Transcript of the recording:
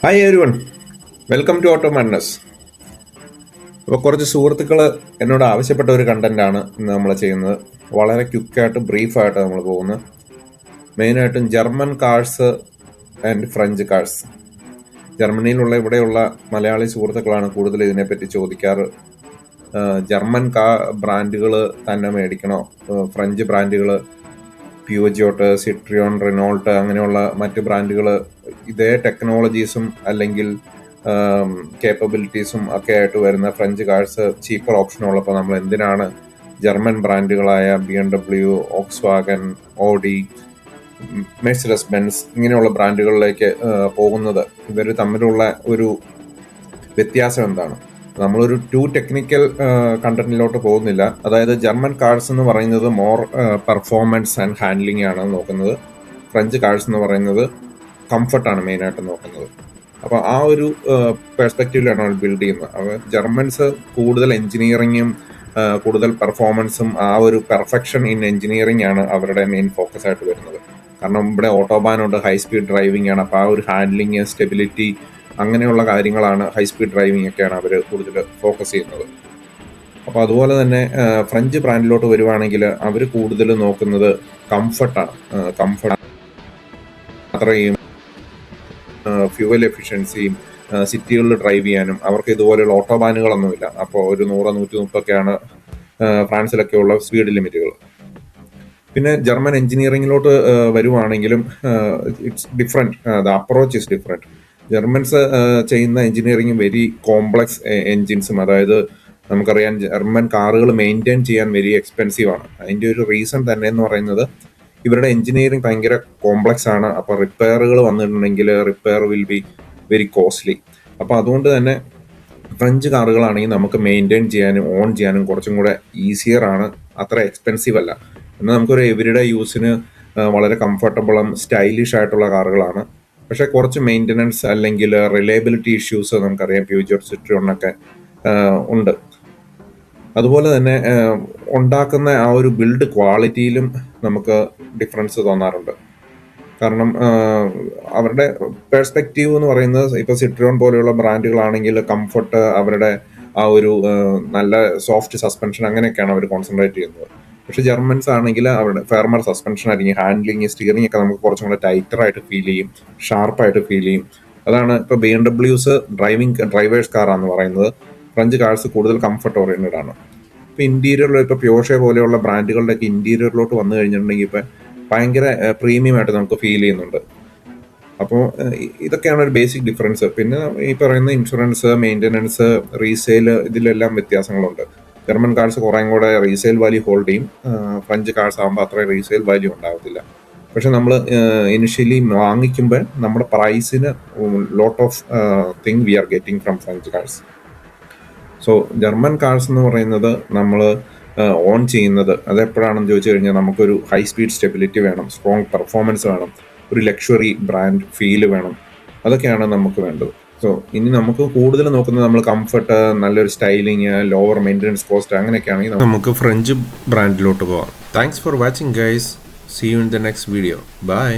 Hi everyone, welcome to auto madness. അപ്പോൾ കുറച്ച് സുഹൃത്തുക്കൾ എന്നോട് ആവശ്യപ്പെട്ട ഒരു കണ്ടന്റാണ് ഇന്ന് നമ്മൾ ചെയ്യുന്നത്. വളരെ ക്വിക്കായിട്ട് ബ്രീഫായിട്ട് നമ്മൾ പോകുന്നത്. മെയിനായിട്ടും German cars and French cars. ജർമ്മനിയിലുള്ള ഇവിടെയുള്ള മലയാളി സുഹൃത്തുക്കളാണ് കൂടുതൽ ഇതിനെപ്പറ്റി ചോദിക്കാറ്. ജർമ്മൻ ബ്രാൻഡുകൾ തന്നെ മേടിക്കണോ, ഫ്രഞ്ച് ബ്രാൻഡുകൾ പ്യൂജിയോട്ട്, സിട്രിയോൺ, റിനോൾട്ട് അങ്ങനെയുള്ള മറ്റ് ബ്രാൻഡുകൾ ഇതേ ടെക്നോളജീസും അല്ലെങ്കിൽ കേപ്പബിലിറ്റീസും ഒക്കെ ആയിട്ട് വരുന്ന ഫ്രഞ്ച് കാർസ് ചീപ്പർ ഓപ്ഷൻ ഉള്ളപ്പോൾ നമ്മൾ എന്തിനാണ് ജർമ്മൻ ബ്രാൻഡുകളായ BMW, Volkswagen, Audi, Mercedes Benz ഇങ്ങനെയുള്ള ബ്രാൻഡുകളിലേക്ക് പോകുന്നത്? ഇവർ തമ്മിലുള്ള ഒരു വ്യത്യാസം എന്താണ്? നമ്മളൊരു ടെക്നിക്കൽ കണ്ടന്റിലോട്ട് പോകുന്നില്ല. അതായത് ജർമ്മൻ കാർസ് എന്ന് പറയുന്നത് മോർ പെർഫോമൻസ് ആൻഡ് ഹാൻഡ്ലിംഗ് ആണ് നോക്കുന്നത്. ഫ്രഞ്ച് കാർസ് എന്ന് പറയുന്നത് കംഫർട്ടാണ് മെയിനായിട്ട് നോക്കുന്നത്. അപ്പോൾ ആ ഒരു പെർസ്പെക്റ്റീവിലാണ് നമ്മൾ ബിൽഡ് ചെയ്യുന്നത്. അപ്പോൾ ജർമ്മൻസ് കൂടുതൽ എഞ്ചിനീയറിങ്ങും കൂടുതൽ പെർഫോമൻസും ആ ഒരു പെർഫെക്ഷൻ ഇൻ എഞ്ചിനീയറിംഗ് ആണ് അവരുടെ മെയിൻ ഫോക്കസ് ആയിട്ട് വരുന്നത്. കാരണം ഇവിടെ ഓട്ടോബാനുണ്ട്, ഹൈ സ്പീഡ് ഡ്രൈവിംഗ് ആണ്. അപ്പോൾ ആ ഒരു ഹാൻഡ്ലിങ്, സ്റ്റെബിലിറ്റി അങ്ങനെയുള്ള കാര്യങ്ങളാണ്, ഹൈ സ്പീഡ് ഡ്രൈവിംഗ് ഒക്കെയാണ് അവർ കൂടുതൽ ഫോക്കസ് ചെയ്യുന്നത്. അപ്പോൾ അതുപോലെ തന്നെ ഫ്രഞ്ച് ബ്രാൻഡിലോട്ട് വരുവാണെങ്കിൽ അവർ കൂടുതൽ നോക്കുന്നത് കംഫർട്ടാണ്. കംഫർട്ട് അത്രയും ഫ്യൂവൽ എഫിഷ്യൻസിയും സിറ്റികളിൽ ഡ്രൈവ് ചെയ്യാനും അവർക്ക് ഇതുപോലെയുള്ള ഓട്ടോബാനുകളൊന്നുമില്ല. അപ്പോൾ ഒരു 100-130ഒക്കെയാണ് ഫ്രാൻസിലൊക്കെ ഉള്ള സ്പീഡ് ലിമിറ്റുകൾ. പിന്നെ ജർമ്മൻ എഞ്ചിനീയറിംഗിലോട്ട് വരുവാണെങ്കിലും it's different, the approach is different. Germans ചെയ്യുന്ന എഞ്ചിനീയറിംഗ് വെരി കോംപ്ലക്സ് എൻജിൻസും, അതായത് നമുക്കറിയാം ജർമ്മൻ കാറുകൾ മെയിൻറ്റെയിൻ ചെയ്യാൻ വെരി എക്സ്പെൻസീവ് ആണ്. അതിൻ്റെ ഒരു റീസൺ തന്നെ എന്ന് പറയുന്നത് ഇവരുടെ എഞ്ചിനീയറിംഗ് ഭയങ്കര കോംപ്ലക്സ് ആണ്. അപ്പോൾ റിപ്പയറുകൾ വന്നിട്ടുണ്ടെങ്കിൽ repair will be very costly. അപ്പോൾ അതുകൊണ്ട് തന്നെ ഫ്രഞ്ച് കാറുകളാണെങ്കിൽ നമുക്ക് മെയിൻറ്റെയിൻ ചെയ്യാനും ഓൺ ചെയ്യാനും കുറച്ചും കൂടെ ഈസിയർ ആണ്, അത്ര എക്സ്പെൻസീവ് അല്ല. എന്നാൽ നമുക്കൊരു എവരിഡേ യൂസിന് വളരെ കംഫർട്ടബിളും സ്റ്റൈലിഷ് ആയിട്ടുള്ള കാറുകളാണ്. പക്ഷേ കുറച്ച് മെയിൻ്റനൻസ് അല്ലെങ്കിൽ റിലയബിലിറ്റി ഇഷ്യൂസ് നമുക്കറിയാം പ്യൂജിയോട്ട്, സിട്രിയോണൊക്കെ ഉണ്ട്. അതുപോലെ തന്നെ ഉണ്ടാക്കുന്ന ആ ഒരു ബിൽഡ് ക്വാളിറ്റിയിലും നമുക്ക് ഡിഫറൻസ് തോന്നാറുണ്ട്. കാരണം അവരുടെ പെർസ്പെക്റ്റീവ് എന്ന് പറയുന്നത് ഇപ്പോൾ സിട്രിയോൺ പോലെയുള്ള ബ്രാൻഡുകളാണെങ്കിൽ കംഫർട്ട്, അവരുടെ ആ ഒരു നല്ല സോഫ്റ്റ് സസ്പെൻഷൻ അങ്ങനെയൊക്കെയാണ് അവർ കോൺസെൻട്രേറ്റ് ചെയ്യുന്നത്. പക്ഷേ ജർമ്മൻസ് ആണെങ്കിൽ അവരുടെ ഫെർമർ സസ്പെൻഷൻ ആയിരിക്കും. ഹാൻഡ്ലിങ്, സ്റ്റിയറിംഗ് ഒക്കെ നമുക്ക് കുറച്ചും കൂടെ ടൈറ്ററായിട്ട് ഫീൽ ചെയ്യും, ഷാർപ്പായിട്ട് ഫീൽ ചെയ്യും. അതാണ് ഇപ്പോൾ BMWs ഡ്രൈവേഴ്സ് കാറാന്ന് പറയുന്നത്. ഫ്രഞ്ച് കാർസ് കൂടുതൽ കംഫർട്ട് ഓറിയൻറ്റഡ് ആണ്. ഇപ്പോൾ ഇൻറ്റീരിയറിൽ ഇപ്പോൾ പ്യോഷെ പോലെയുള്ള ബ്രാൻഡുകളുടെയൊക്കെ ഇൻറ്റീരിയറിലോട്ട് വന്നു കഴിഞ്ഞിട്ടുണ്ടെങ്കിൽ ഇപ്പം ഭയങ്കര പ്രീമിയം ആയിട്ട് നമുക്ക് ഫീൽ ചെയ്യുന്നുണ്ട്. അപ്പോൾ ഇതൊക്കെയാണ് ഒരു ബേസിക് ഡിഫറൻസ്. പിന്നെ ഈ പറയുന്ന ഇൻഷുറൻസ്, മെയിൻ്റനൻസ്, റീസെയിൽ ഇതിലെല്ലാം വ്യത്യാസങ്ങളുണ്ട്. ജർമ്മൻ കാർസ് കുറേ കൂടെ റീസെയിൽ വാല്യൂ ഹോൾഡ് ചെയ്യും. ഫ്രഞ്ച് കാർസ് ആകുമ്പോൾ അത്രയും റീസെയിൽ വാല്യൂ ഉണ്ടാകത്തില്ല. പക്ഷെ നമ്മൾ ഇനിഷ്യലി വാങ്ങിക്കുമ്പോൾ നമ്മുടെ പ്രൈസിന് lot of thing we are getting from French cars. So German cars എന്ന് പറയുന്നത് നമ്മൾ ഓൺ ചെയ്യുന്നത് അതെപ്പോഴാണെന്ന് ചോദിച്ചു കഴിഞ്ഞാൽ നമുക്കൊരു ഹൈ സ്പീഡ് സ്റ്റെബിലിറ്റി വേണം, സ്ട്രോങ് പെർഫോമൻസ് വേണം, ഒരു ലക്ഷറി ബ്രാൻഡ് ഫീല് വേണം. അതൊക്കെയാണ് നമുക്ക് വേണ്ടത്. സോ ഇനി നമുക്ക് കൂടുതൽ നോക്കുന്നത് നമ്മൾ കംഫർട്ട്, നല്ലൊരു സ്റ്റൈലിങ്, ലോവർ മെയിൻ്റനൻസ് കോസ്റ്റ് അങ്ങനെയൊക്കെയാണെങ്കിൽ നമുക്ക് ഫ്രഞ്ച് ബ്രാൻഡിലോട്ട് പോകാം. Thanks for watching guys. See you in the next video. By.